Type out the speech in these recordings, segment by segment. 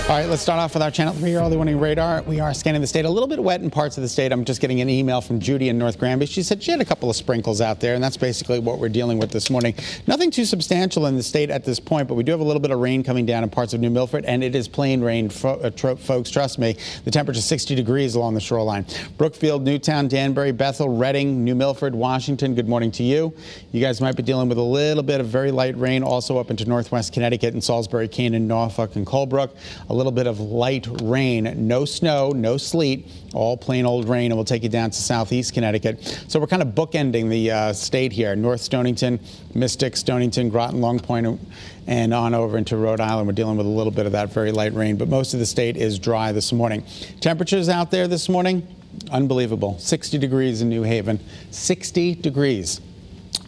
All right, let's start off with our Channel 3 early warning radar. We are scanning the state. A little bit wet in parts of the state. I'm just getting an email from Judy in North Granby. She said she had a couple of sprinkles out there, and that's basically what we're dealing with this morning. Nothing too substantial in the state at this point, but we do have a little bit of rain coming down in parts of New Milford, and it is plain rain, folks. Trust me. The temperature is 60 degrees along the shoreline. Brookfield, Newtown, Danbury, Bethel, Reading, New Milford, Washington, good morning to you. You guys might be dealing with a little bit of very light rain also up into northwest Connecticut and Salisbury, Canaan, Norfolk, and Colebrook. A little bit of light rain, no snow, no sleet, all plain old rain, and we'll take you down to southeast Connecticut. So we're kind of bookending the state here. North Stonington, Mystic, Stonington, Groton, Long Point, and on over into Rhode Island. We're dealing with a little bit of that very light rain, but most of the state is dry this morning. Temperatures out there this morning, unbelievable. 60 degrees in New Haven, 60 degrees.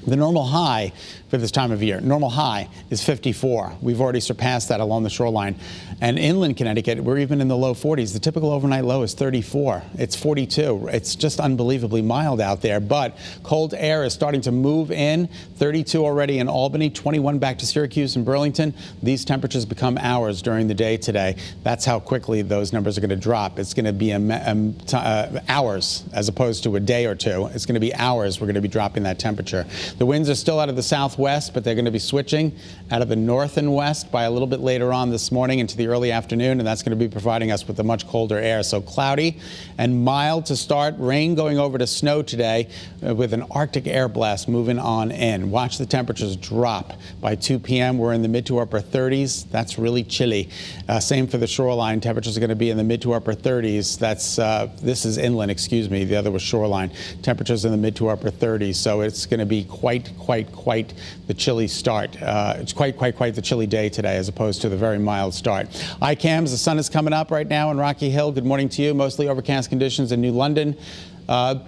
The normal high for this time of year, normal high is 54. We've already surpassed that along the shoreline. And inland Connecticut, we're even in the low 40s. The typical overnight low is 34. It's 42. It's just unbelievably mild out there. But cold air is starting to move in. 32 already in Albany, 21 back to Syracuse and Burlington. These temperatures become hours during the day today. That's how quickly those numbers are going to drop. It's going to be hours as opposed to a day or two. It's going to be hours we're going to be dropping that temperature. The winds are still out of the southwest, but they're going to be switching out of the north and west by a little bit later on this morning into the early afternoon, and that's going to be providing us with a much colder air. So cloudy and mild to start. Rain going over to snow today with an Arctic air blast moving on in. Watch the temperatures drop. By 2 p.m., we're in the mid to upper 30s. That's really chilly. Same for the shoreline. Temperatures are going to be in the mid to upper 30s. That's this is inland, excuse me. The other was shoreline. Temperatures in the mid to upper 30s. So it's going to be quite the chilly start. It's quite the chilly day today as opposed to the very mild start. ICAMS, the sun is coming up right now in Rocky Hill. Good morning to you. Mostly overcast conditions in New London.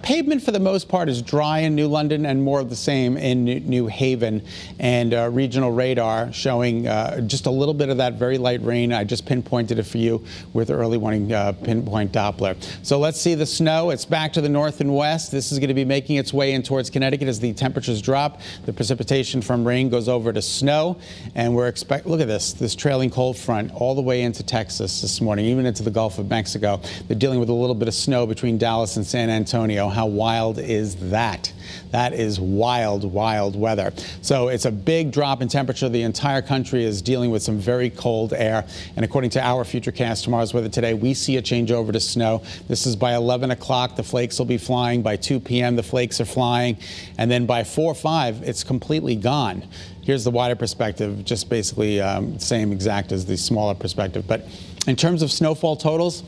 Pavement for the most part is dry in New London and more of the same in New Haven, and regional radar showing just a little bit of that very light rain. I just pinpointed it for you with early warning pinpoint Doppler. So let's see the snow. It's back to the north and west. This is going to be making its way in towards Connecticut as the temperatures drop. The precipitation from rain goes over to snow, and we're look at this trailing cold front all the way into Texas this morning, even into the Gulf of Mexico. They're dealing with a little bit of snow between Dallas and San Antonio. How wild is that? That is wild weather. So it's a big drop in temperature. The entire country is dealing with some very cold air. And according to our Futurecast, tomorrow's weather today, we see a change over to snow. This is by 11 o'clock. The flakes will be flying. By 2 p.m., the flakes are flying. And then by 4 or 5, it's completely gone. Here's the wider perspective, just basically same exact as the smaller perspective. But in terms of snowfall totals,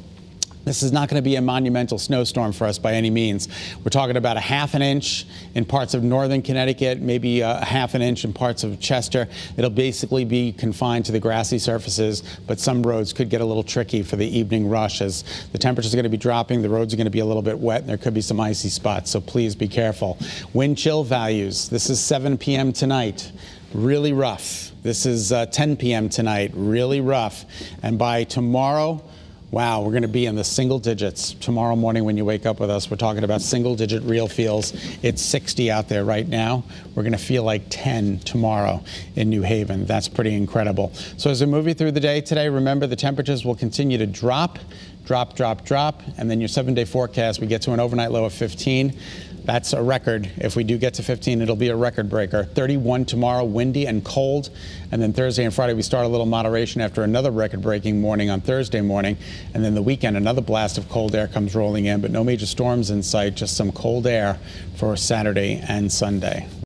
this is not going to be a monumental snowstorm for us by any means. We're talking about a ½ an inch in parts of northern Connecticut, maybe a ½ an inch in parts of Chester. It'll basically be confined to the grassy surfaces, but some roads could get a little tricky for the evening rush as the temperatures are going to be dropping, the roads are going to be a little bit wet, and there could be some icy spots, so please be careful. Wind chill values. This is 7 p.m. tonight. Really rough. This is 10 p.m. tonight. Really rough. And by tomorrow, wow, we're going to be in the single digits. Tomorrow morning when you wake up with us, we're talking about single-digit real feels. It's 60 out there right now. We're going to feel like 10 tomorrow in New Haven. That's pretty incredible. So as we move you through the day today, remember the temperatures will continue to drop, and then your 7-day forecast, we get to an overnight low of 15. That's a record. If we do get to 15, it'll be a record breaker. 31 tomorrow, windy and cold. And then Thursday and Friday, we start a little moderation after another record-breaking morning on Thursday morning. And then the weekend, another blast of cold air comes rolling in, but no major storms in sight, just some cold air for Saturday and Sunday.